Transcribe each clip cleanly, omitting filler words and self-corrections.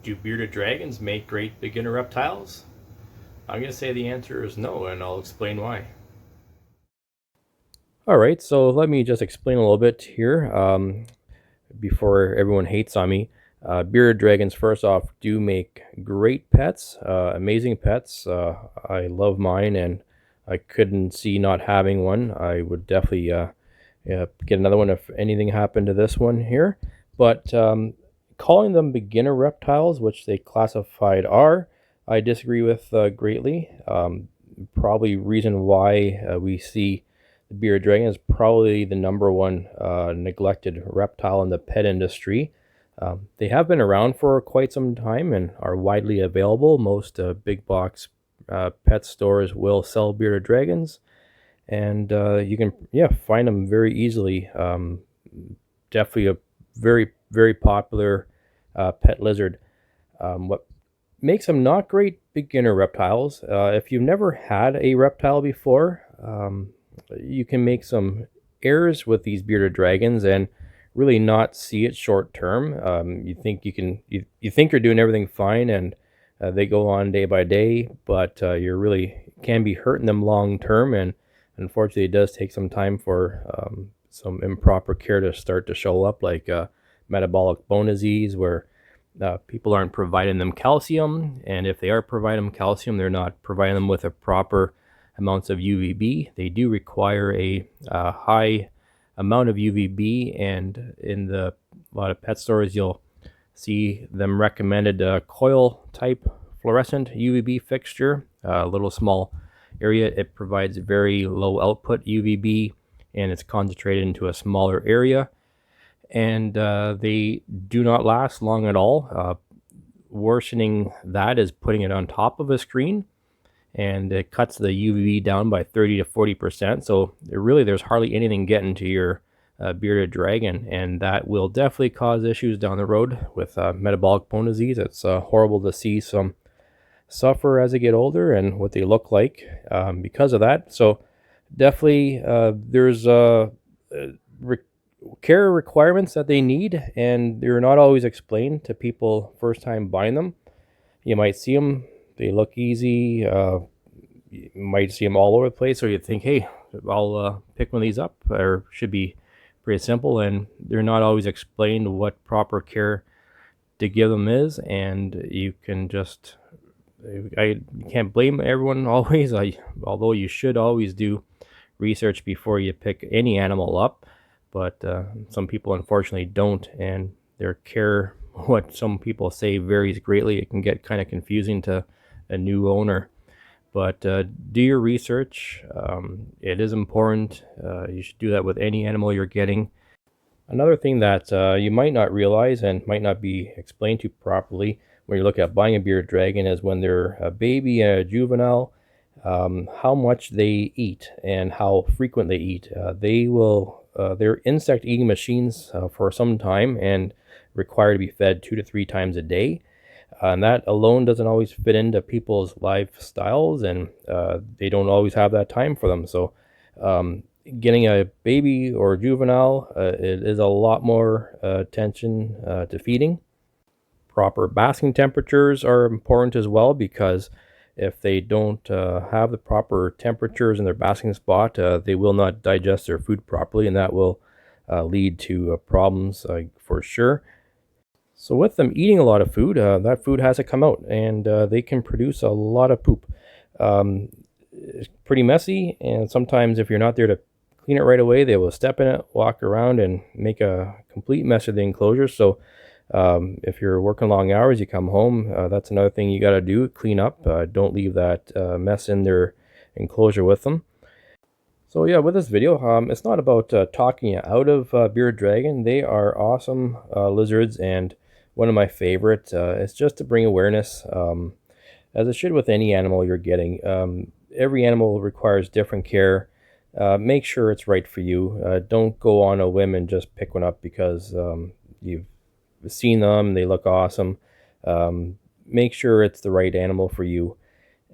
Do bearded dragons make great beginner reptiles? I'm going to say the answer is no, and I'll explain why. All right, so let me just explain a little bit here before everyone hates on me. Bearded dragons, first off, do make great pets, amazing pets. I love mine, and I couldn't see not having one. I would definitely yeah, get another one if anything happened to this one here. But calling them beginner reptiles, which they classified are, I disagree with greatly. Probably reason why we see the bearded dragon is probably the number one neglected reptile in the pet industry. They have been around for quite some time and are widely available. Most big box pet stores will sell bearded dragons, and you can find them very easily. Definitely a very popular pet lizard. What makes them not great beginner reptiles? If you've never had a reptile before, you can make some errors with these bearded dragons and really not see it short term. You think you think you're doing everything fine, and they go on day by day, but you're really can be hurting them long term, and unfortunately, it does take some time for some improper care to start to show up, like metabolic bone disease, where people aren't providing them calcium, and if they are providing them calcium, they're not providing them with a proper amounts of UVB. They do require a high amount of UVB, and in a lot of pet stores, you'll see them recommended coil type fluorescent UVB fixture, a little small area. It provides very low output UVB, and it's concentrated into a smaller area, and they do not last long at all. Worsening that is putting it on top of a screen, and it cuts the UVB down by 30 to 40%. So there's hardly anything getting to your bearded dragon, and that will definitely cause issues down the road with metabolic bone disease. It's horrible to see some suffer as they get older and what they look like because of that. So definitely there's re- care requirements that they need, and they're not always explained to people first time buying them. You might see them, they look easy. You might see them all over the place, or you think, hey, I'll pick one of these up, or should be pretty simple, and they're not always explained what proper care to give them is, and you can just I can't blame everyone always. Although you should always do research before you pick any animal up, but some people unfortunately don't, and their care, what some people say, varies greatly. It can get kind of confusing to a new owner. But do your research. It is important. You should do that with any animal you're getting. Another thing that you might not realize and might not be explained to properly when you look at buying a bearded dragon is when they're a baby and a juvenile, how much they eat and how frequent they eat. They're insect eating machines for some time and require to be fed 2 to 3 times a day. And that alone doesn't always fit into people's lifestyles, and they don't always have that time for them. So, getting a baby or juvenile, it is a lot more attention to feeding. Proper basking temperatures are important as well, because if they don't have the proper temperatures in their basking spot, they will not digest their food properly, and that will lead to problems for sure. So with them eating a lot of food, that food has to come out, and they can produce a lot of poop. It's pretty messy, and sometimes if you're not there to clean it right away, they will step in it, walk around, and make a complete mess of the enclosure. So if you're working long hours, you come home, that's another thing you got to do, clean up. Don't leave that mess in their enclosure with them. So yeah, with this video, it's not about talking you out of bearded dragon. They are awesome lizards, and one of my favorite. It's just to bring awareness, as it should with any animal you're getting. Every animal requires different care. Make sure it's right for you. Don't go on a whim and just pick one up because you've seen them, they look awesome. Make sure it's the right animal for you,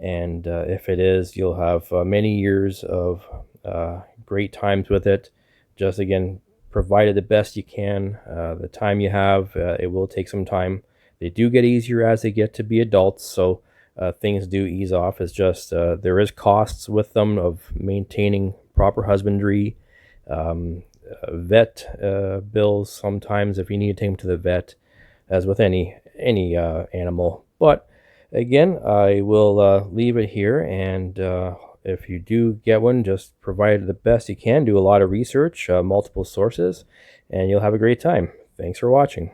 and if it is, you'll have many years of great times with it. Just again, provide it the best you can. The time you have, it will take some time They do get easier as they get to be adults, so things do ease off. It's just there is costs with them of maintaining proper husbandry, vet bills sometimes if you need to take them to the vet, as with any animal. But again, I will leave it here, and if you do get one, just provide the best you can. Do a lot of research, multiple sources, and you'll have a great time. Thanks for watching.